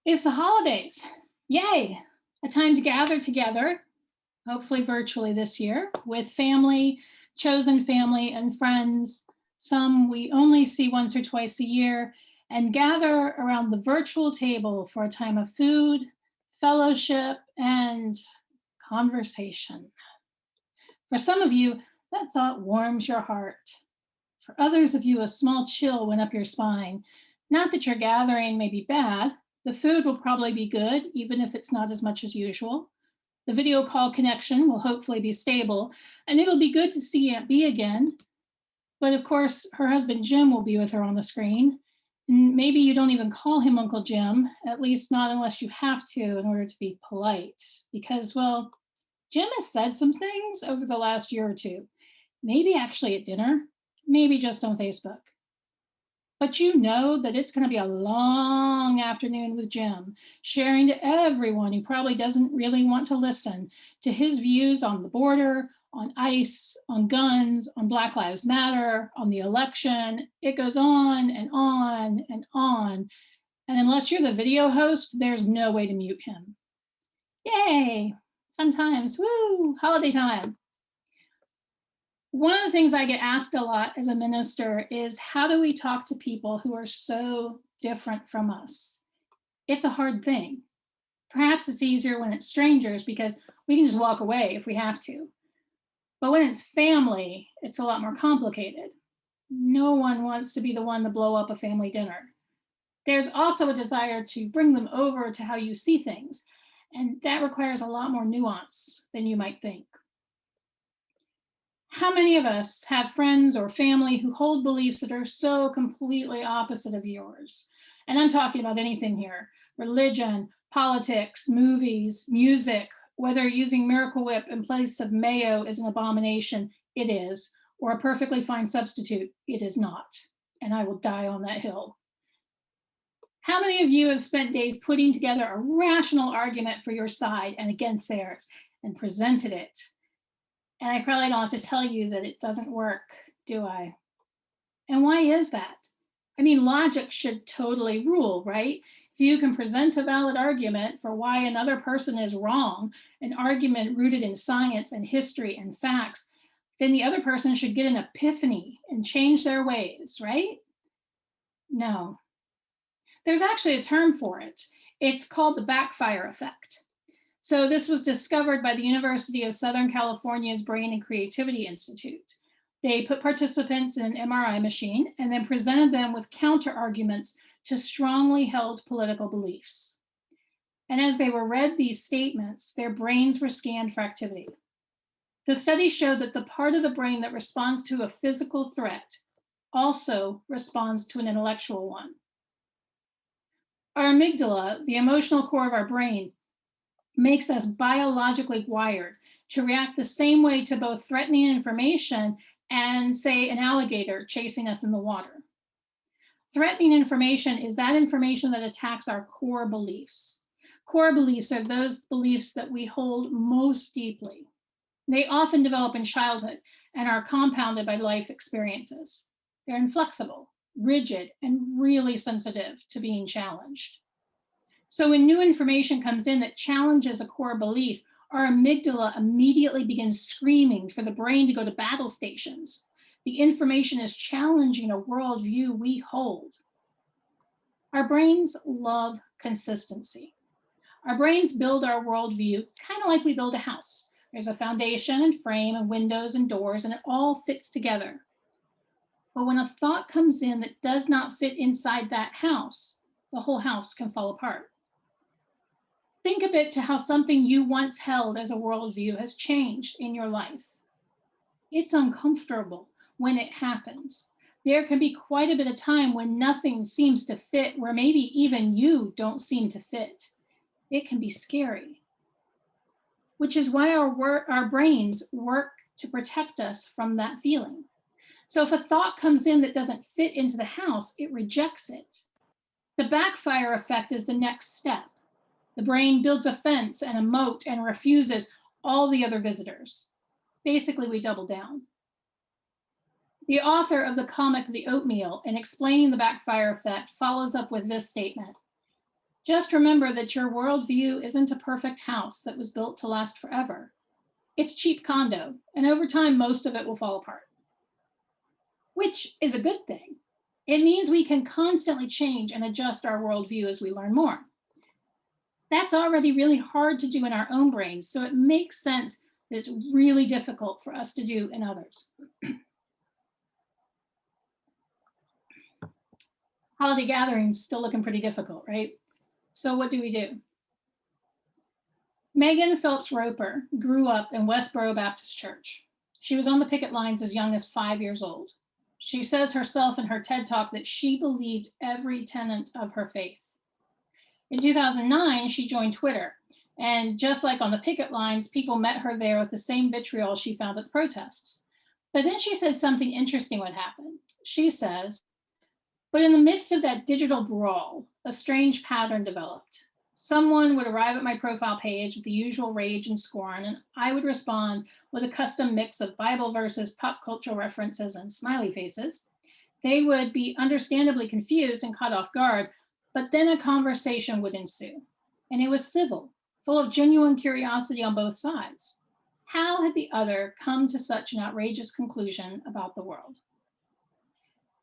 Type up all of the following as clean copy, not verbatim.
It's the holidays. Yay! A time to gather together, hopefully virtually this year, with family, chosen family, and friends. Some we only see once or twice a year, and gather around the virtual table for a time of food, fellowship, and conversation. For some of you, that thought warms your heart. For others of you, a small chill went up your spine. Not that your gathering may be bad. The food will probably be good, even if it's not as much as usual. The video call connection will hopefully be stable, and it'll be good to see Aunt Bee again. But of course, her husband Jim will be with her on the screen. And maybe you don't even call him Uncle Jim, at least not unless you have to in order to be polite. Because, well, Jim has said some things over the last year or two, maybe actually at dinner, maybe just on Facebook. But you know that it's going to be a long afternoon with Jim, sharing to everyone who probably doesn't really want to listen to his views on the border, on ICE, on guns, on Black Lives Matter, on the election. It goes on and on and on. And unless you're the video host, there's no way to mute him. Yay, fun times, woo, holiday time. One of the things I get asked a lot as a minister is, how do we talk to people who are so different from us? It's a hard thing. Perhaps it's easier when it's strangers because we can just walk away if we have to. But when it's family, it's a lot more complicated. No one wants to be the one to blow up a family dinner. There's also a desire to bring them over to how you see things, and that requires a lot more nuance than you might think. How many of us have friends or family who hold beliefs that are so completely opposite of yours? And I'm talking about anything here: religion, politics, movies, music. Whether using Miracle Whip in place of mayo is an abomination, it is, or a perfectly fine substitute, it is not. And I will die on that hill. How many of you have spent days putting together a rational argument for your side and against theirs and presented it? And I probably don't have to tell you that it doesn't work, do I? And why is that? I mean, logic should totally rule, right? If you can present a valid argument for why another person is wrong, an argument rooted in science and history and facts, then the other person should get an epiphany and change their ways, right? No. There's actually a term for it. It's called the Backfire Effect. So this was discovered by the University of Southern California's Brain and Creativity Institute. They put participants in an MRI machine and then presented them with counter arguments to strongly held political beliefs. And as they were read these statements, their brains were scanned for activity. The study showed that the part of the brain that responds to a physical threat also responds to an intellectual one. Our amygdala, the emotional core of our brain, makes us biologically wired to react the same way to both threatening information and, say, an alligator chasing us in the water. Threatening information is that information that attacks our core beliefs. Core beliefs are those beliefs that we hold most deeply. They often develop in childhood and are compounded by life experiences. They're inflexible, rigid, and really sensitive to being challenged. So when new information comes in that challenges a core belief, our amygdala immediately begins screaming for the brain to go to battle stations. The information is challenging a worldview we hold. Our brains love consistency. Our brains build our worldview kind of like we build a house. There's a foundation and frame and windows and doors, and it all fits together. But when a thought comes in that does not fit inside that house, the whole house can fall apart. Think a bit to how something you once held as a worldview has changed in your life. It's uncomfortable when it happens. There can be quite a bit of time when nothing seems to fit, where maybe even you don't seem to fit. It can be scary, which is why our brains work to protect us from that feeling. So if a thought comes in that doesn't fit into the house, it rejects it. The backfire effect is the next step. The brain builds a fence and a moat and refuses all the other visitors. Basically, we double down. The author of the comic The Oatmeal, in explaining the backfire effect, follows up with this statement: Just remember that your worldview isn't a perfect house that was built to last forever. It's cheap condo, and over time, most of it will fall apart, which is a good thing. It means we can constantly change and adjust our worldview as we learn more. That's already really hard to do in our own brains, so it makes sense that it's really difficult for us to do in others. Holiday gatherings still looking pretty difficult, right? So what do we do? Megan Phelps Roper grew up in Westboro Baptist Church. She was on the picket lines as young as 5 years old. She says herself in her TED Talk that she believed every tenet of her faith. In 2009, she joined Twitter. And just like on the picket lines, people met her there with the same vitriol she found at the protests. But then she said something interesting would happen. She says, but in the midst of that digital brawl, a strange pattern developed. Someone would arrive at my profile page with the usual rage and scorn, and I would respond with a custom mix of Bible verses, pop culture references, and smiley faces. They would be understandably confused and caught off guard, but then a conversation would ensue. And it was civil, full of genuine curiosity on both sides. How had the other come to such an outrageous conclusion about the world?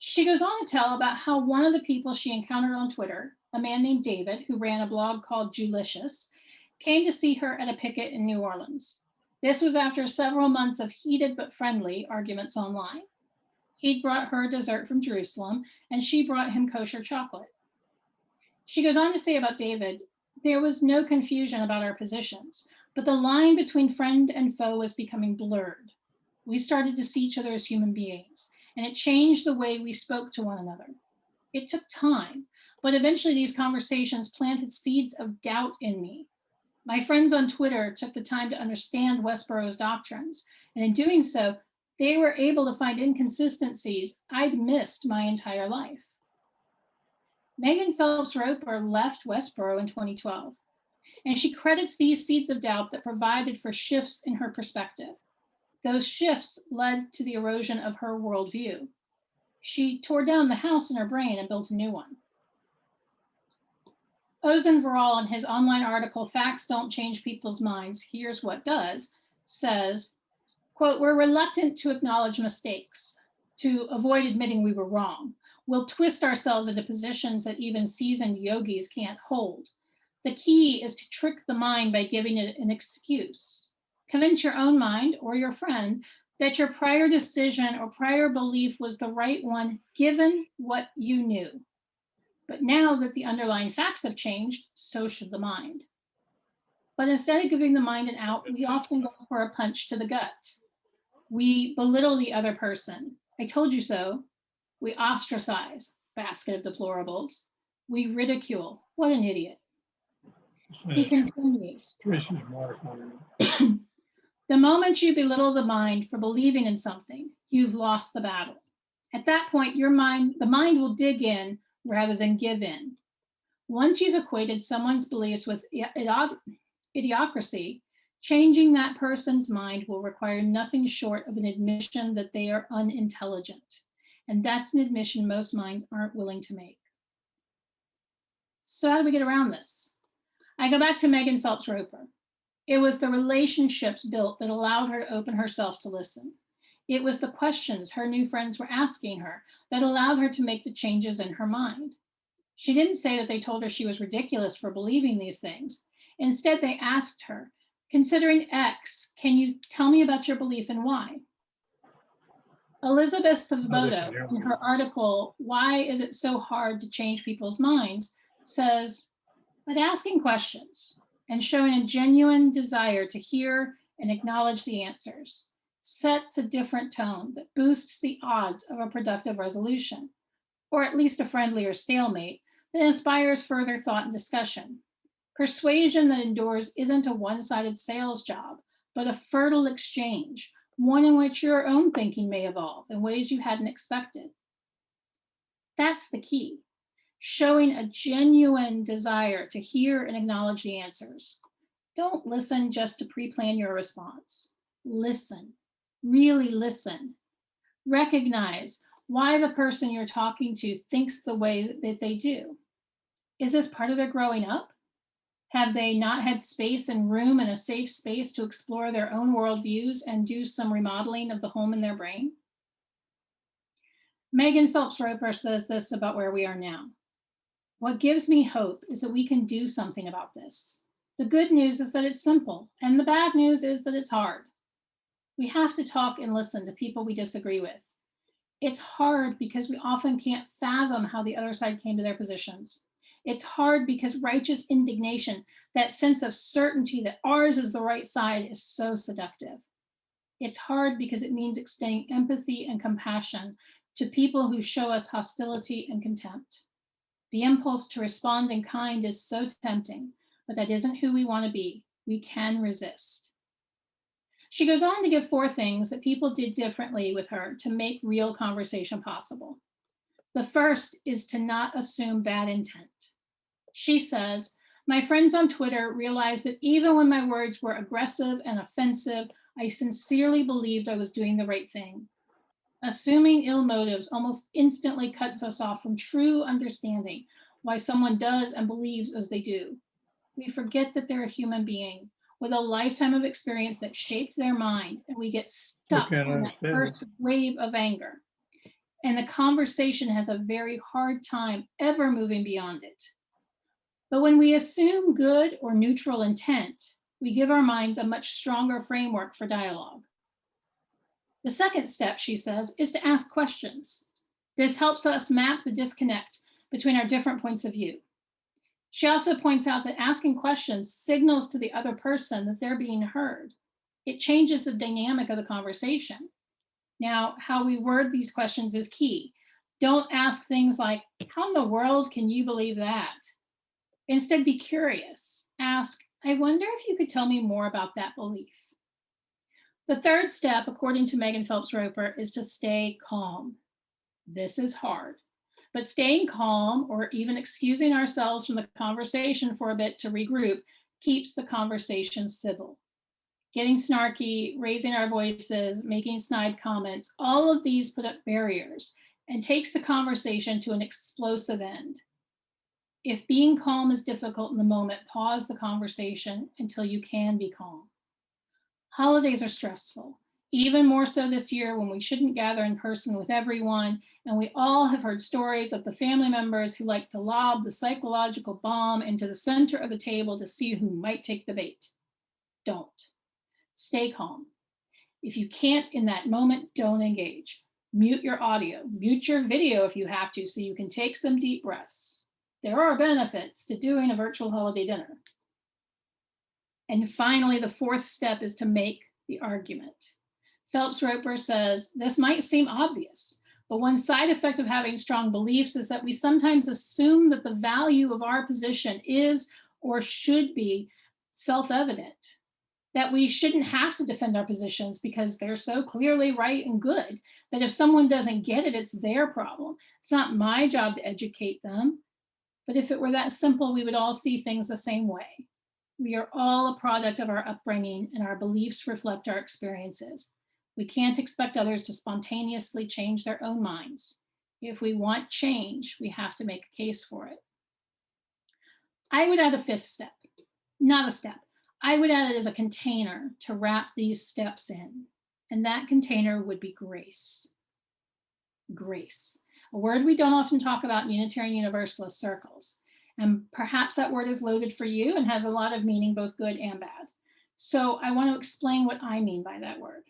She goes on to tell about how one of the people she encountered on Twitter, a man named David, who ran a blog called Julicious, came to see her at a picket in New Orleans. This was after several months of heated but friendly arguments online. He'd brought her dessert from Jerusalem, and she brought him kosher chocolate. She goes on to say about David, there was no confusion about our positions, but the line between friend and foe was becoming blurred. We started to see each other as human beings, and it changed the way we spoke to one another. It took time, but eventually these conversations planted seeds of doubt in me. My friends on Twitter took the time to understand Westboro's doctrines, and in doing so, they were able to find inconsistencies I'd missed my entire life. Megan Phelps Roper left Westboro in 2012, and she credits these seeds of doubt that provided for shifts in her perspective. Those shifts led to the erosion of her worldview. She tore down the house in her brain and built a new one. Ozan Varol, in his online article, Facts Don't Change People's Minds, Here's What Does, says, quote, we're reluctant to acknowledge mistakes, to avoid admitting we were wrong. We'll twist ourselves into positions that even seasoned yogis can't hold. The key is to trick the mind by giving it an excuse. Convince your own mind or your friend that your prior decision or prior belief was the right one, given what you knew. But now that the underlying facts have changed, so should the mind. But instead of giving the mind an out, we often go for a punch to the gut. We belittle the other person. I told you so. We ostracize, basket of deplorables. We ridicule, what an idiot. He continues. The moment you belittle the mind for believing in something, you've lost the battle. At that point, the mind will dig in rather than give in. Once you've equated someone's beliefs with idiocracy, changing that person's mind will require nothing short of an admission that they are unintelligent. And that's an admission most minds aren't willing to make. So how do we get around this? I go back to Megan Phelps Roper. It was the relationships built that allowed her to open herself to listen. It was the questions her new friends were asking her that allowed her to make the changes in her mind. She didn't say that they told her she was ridiculous for believing these things. Instead, they asked her, considering X, can you tell me about your belief and why? Elizabeth Svoboda, in her article, Why Is It So Hard to Change People's Minds, says, but asking questions and showing a genuine desire to hear and acknowledge the answers sets a different tone that boosts the odds of a productive resolution, or at least a friendlier stalemate that inspires further thought and discussion. Persuasion that endures isn't a one-sided sales job, but a fertile exchange, one in which your own thinking may evolve in ways you hadn't expected. That's the key. Showing a genuine desire to hear and acknowledge the answers. Don't listen just to pre-plan your response. Listen, really listen. Recognize why the person you're talking to thinks the way that they do. Is this part of their growing up? Have they not had space and room and a safe space to explore their own worldviews and do some remodeling of the home in their brain? Megan Phelps Roper says this about where we are now. What gives me hope is that we can do something about this. The good news is that it's simple, and the bad news is that it's hard. We have to talk and listen to people we disagree with. It's hard because we often can't fathom how the other side came to their positions. It's hard because righteous indignation, that sense of certainty that ours is the right side, is so seductive. It's hard because it means extending empathy and compassion to people who show us hostility and contempt. The impulse to respond in kind is so tempting, but that isn't who we want to be. We can resist. She goes on to give 4 things that people did differently with her to make real conversation possible. The first is to not assume bad intent. She says, my friends on Twitter realized that even when my words were aggressive and offensive, I sincerely believed I was doing the right thing. Assuming ill motives almost instantly cuts us off from true understanding why someone does and believes as they do. We forget that they're a human being with a lifetime of experience that shaped their mind, and we get stuck on that first wave of anger. And the conversation has a very hard time ever moving beyond it. But when we assume good or neutral intent, we give our minds a much stronger framework for dialogue. The second step, she says, is to ask questions. This helps us map the disconnect between our different points of view. She also points out that asking questions signals to the other person that they're being heard. It changes the dynamic of the conversation. Now, how we word these questions is key. Don't ask things like, how in the world can you believe that? Instead, be curious. Ask, I wonder if you could tell me more about that belief. The third step, according to Megan Phelps Roper, is to stay calm. This is hard, but staying calm or even excusing ourselves from the conversation for a bit to regroup keeps the conversation civil. Getting snarky, raising our voices, making snide comments, all of these put up barriers and takes the conversation to an explosive end. If being calm is difficult in the moment, pause the conversation until you can be calm. Holidays are stressful, even more so this year when we shouldn't gather in person with everyone, and we all have heard stories of the family members who like to lob the psychological bomb into the center of the table to see who might take the bait. Don't. Stay calm. If you can't in that moment, don't engage. Mute your audio, mute your video if you have to, so you can take some deep breaths. There are benefits to doing a virtual holiday dinner. And finally, the fourth step is to make the argument. Phelps Roper says, this might seem obvious, but one side effect of having strong beliefs is that we sometimes assume that the value of our position is or should be self-evident, that we shouldn't have to defend our positions because they're so clearly right and good, that if someone doesn't get it, it's their problem. It's not my job to educate them. But if it were that simple, we would all see things the same way. We are all a product of our upbringing, and our beliefs reflect our experiences. We can't expect others to spontaneously change their own minds. If we want change, we have to make a case for it. I would add a fifth step, not a step. I would add it as a container to wrap these steps in, and that container would be grace. Grace, a word we don't often talk about in Unitarian Universalist circles. And perhaps that word is loaded for you and has a lot of meaning, both good and bad. So I want to explain what I mean by that word.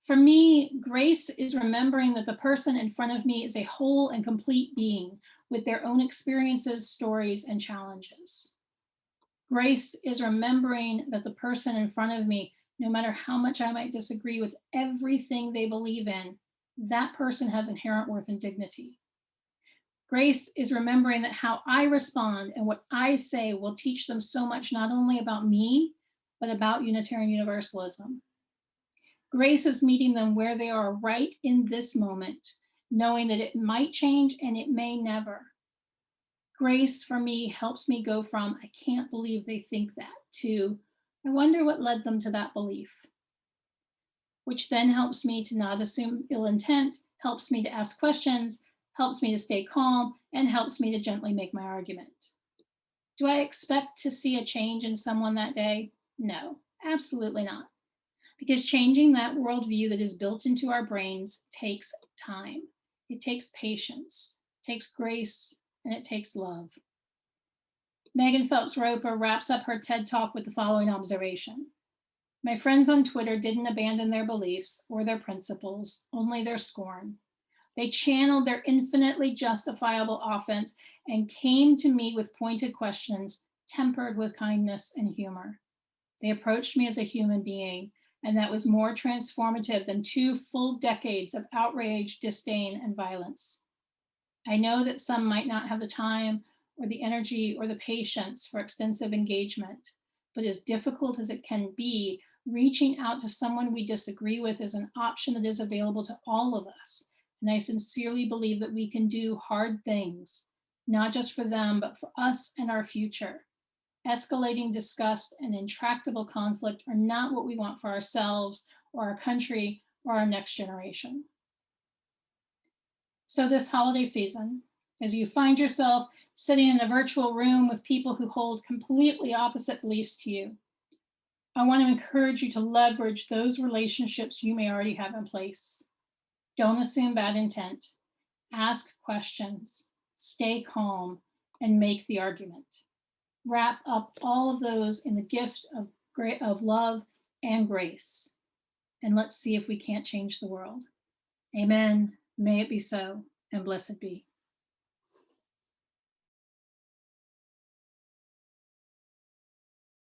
For me, grace is remembering that the person in front of me is a whole and complete being with their own experiences, stories, and challenges. Grace is remembering that the person in front of me, no matter how much I might disagree with everything they believe in, that person has inherent worth and dignity. Grace is remembering that how I respond and what I say will teach them so much, not only about me, but about Unitarian Universalism. Grace is meeting them where they are right in this moment, knowing that it might change and it may never. Grace for me helps me go from, I can't believe they think that, to, I wonder what led them to that belief. Which then helps me to not assume ill intent, helps me to ask questions, helps me to stay calm, and helps me to gently make my argument. Do I expect to see a change in someone that day? No, absolutely not. Because changing that worldview that is built into our brains takes time. It takes patience, it takes grace, and it takes love. Megan Phelps Roper wraps up her TED Talk with the following observation. My friends on Twitter didn't abandon their beliefs or their principles, only their scorn. They channeled their infinitely justifiable offense and came to me with pointed questions, tempered with kindness and humor. They approached me as a human being, and that was more transformative than 2 full decades of outrage, disdain, and violence. I know that some might not have the time or the energy or the patience for extensive engagement, but as difficult as it can be, reaching out to someone we disagree with is an option that is available to all of us. And I sincerely believe that we can do hard things, not just for them, but for us and our future. Escalating disgust and intractable conflict are not what we want for ourselves or our country or our next generation. So this holiday season, as you find yourself sitting in a virtual room with people who hold completely opposite beliefs to you, I want to encourage you to leverage those relationships you may already have in place. Don't assume bad intent. Ask questions, stay calm, and make the argument. Wrap up all of those in the gift of love and grace. And let's see if we can't change the world. Amen. May it be so, and blessed be.